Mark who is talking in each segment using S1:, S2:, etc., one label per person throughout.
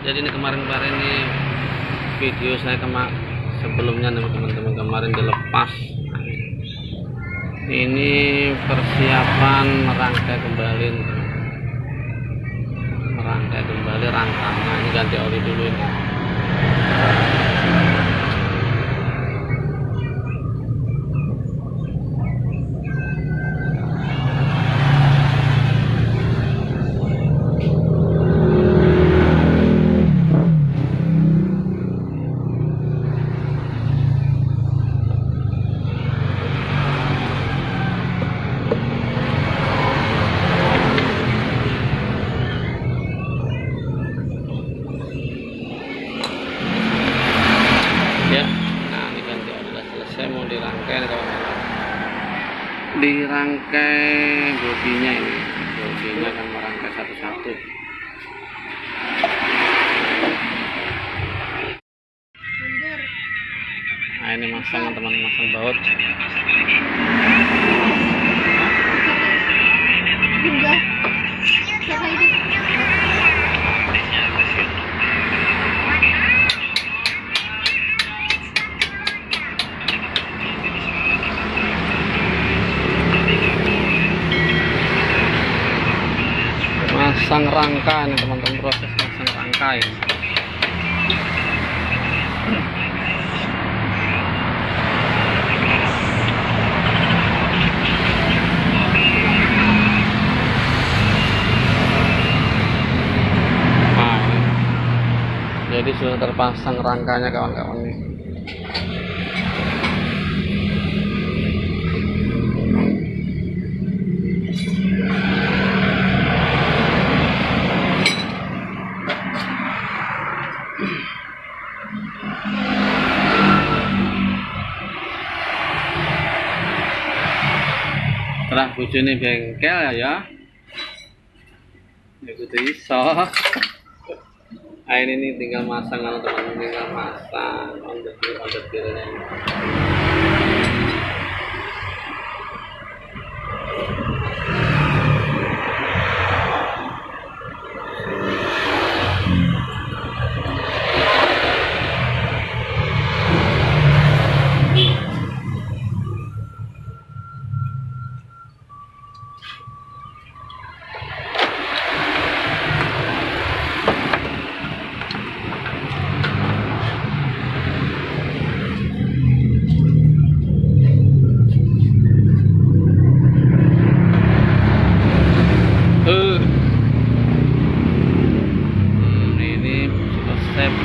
S1: Jadi ini kemarin-kemarin ini video saya sebelumnya teman-teman, kemarin dilepas. Ini persiapan merangkai kembali, rangkanya. Ini ganti oli dulu ini. Dirangkai bodinya, ini bodinya akan merangkai satu-satu. Nah ini masang teman, masang baut. Masang rangka ini teman-teman, proses masang rangka ini. Nah, ini. Jadi sudah terpasang rangkanya kawan-kawan nih. Setelah bujuni bengkel ya ikuti iso. Nah ini tinggal masang teman-teman, tinggal masang ondel-ondel.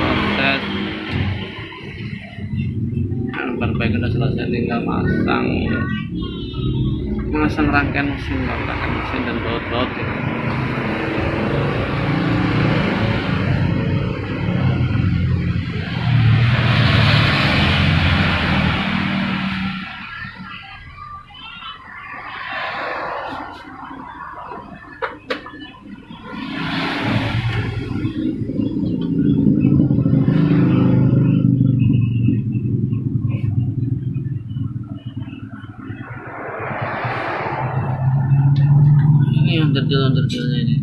S1: Proses perbaiki sudah selesai, tinggal masang rangkaian mesin, dan baut-baut gitu. Ini yang terjal-terjalnya ini.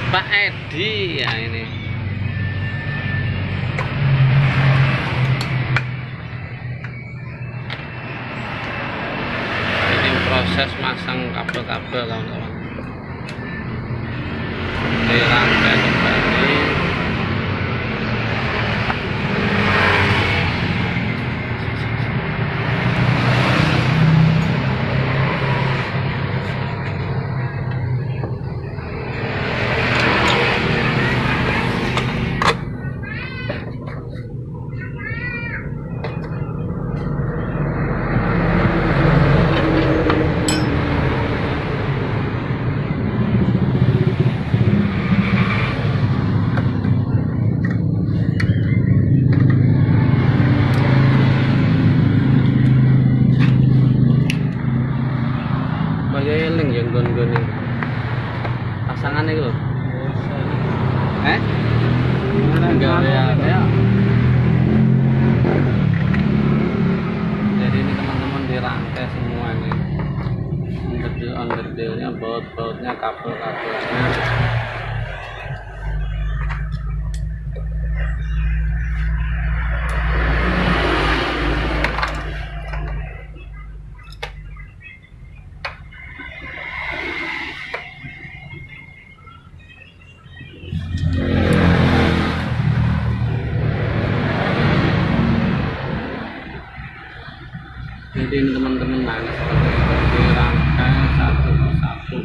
S1: Pak Edi ya ini. Ini proses masang kabel-kabel kawan-kawan. Dirangkai kembali. kaya eling ya nggon-nggone pasangan itu lho. Enggak ya. Jadi ini teman-teman dirangkai semua nih. Onderdilnya, baut-bautnya, kabel-kabelnya. Jadi ini teman-teman nangis dirangkai satu persatu.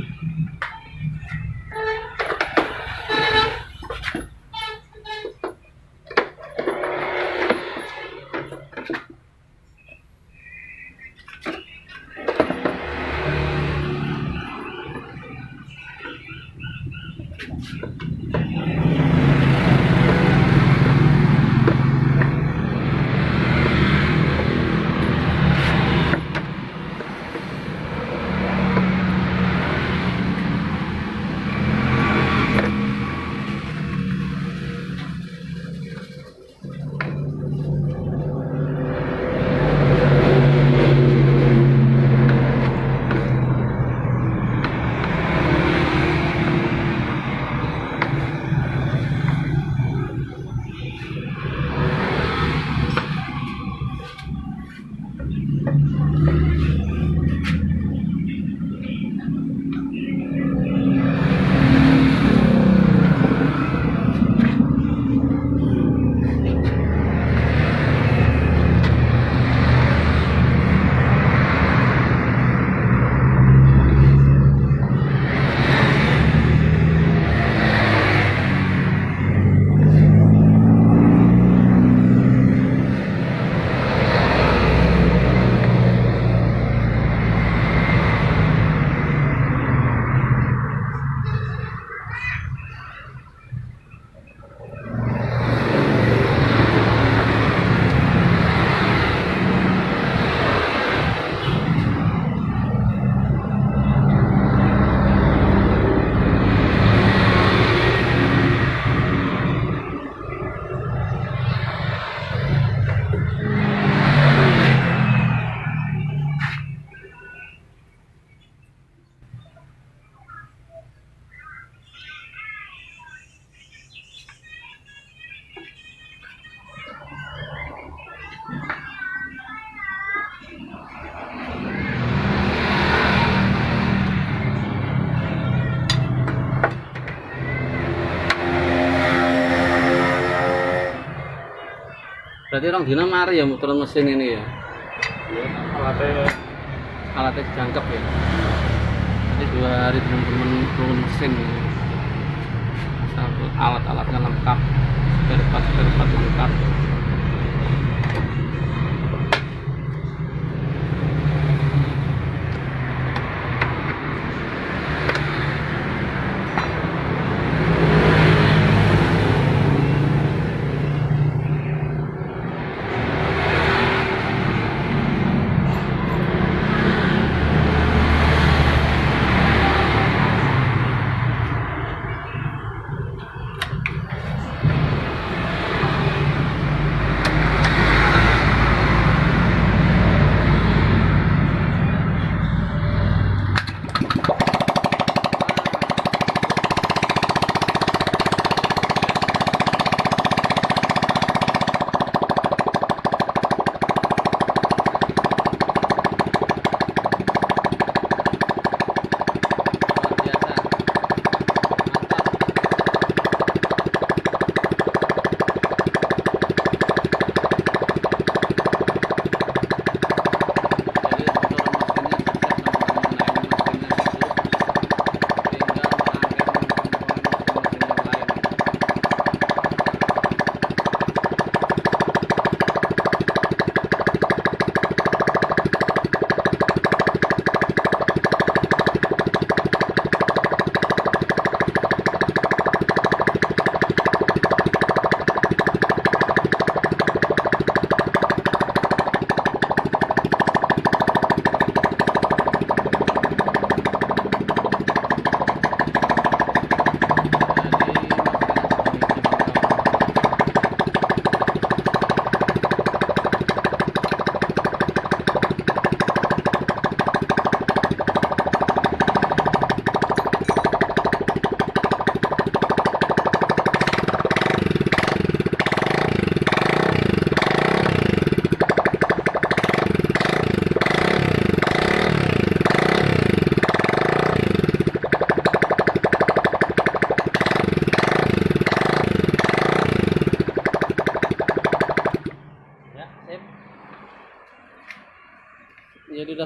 S1: Berarti orang dina mari ya muter mesin ini ya. Alatnya jangkep ya. Jadi 2 hari teman-teman turun mesin. Alat-alatnya lengkap, spare part lengkap.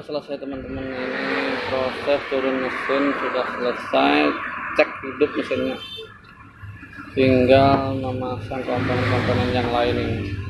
S1: selesai teman-teman. Ini proses turun mesin sudah selesai, cek hidup mesinnya, tinggal memasang komponen-komponen yang lain ini.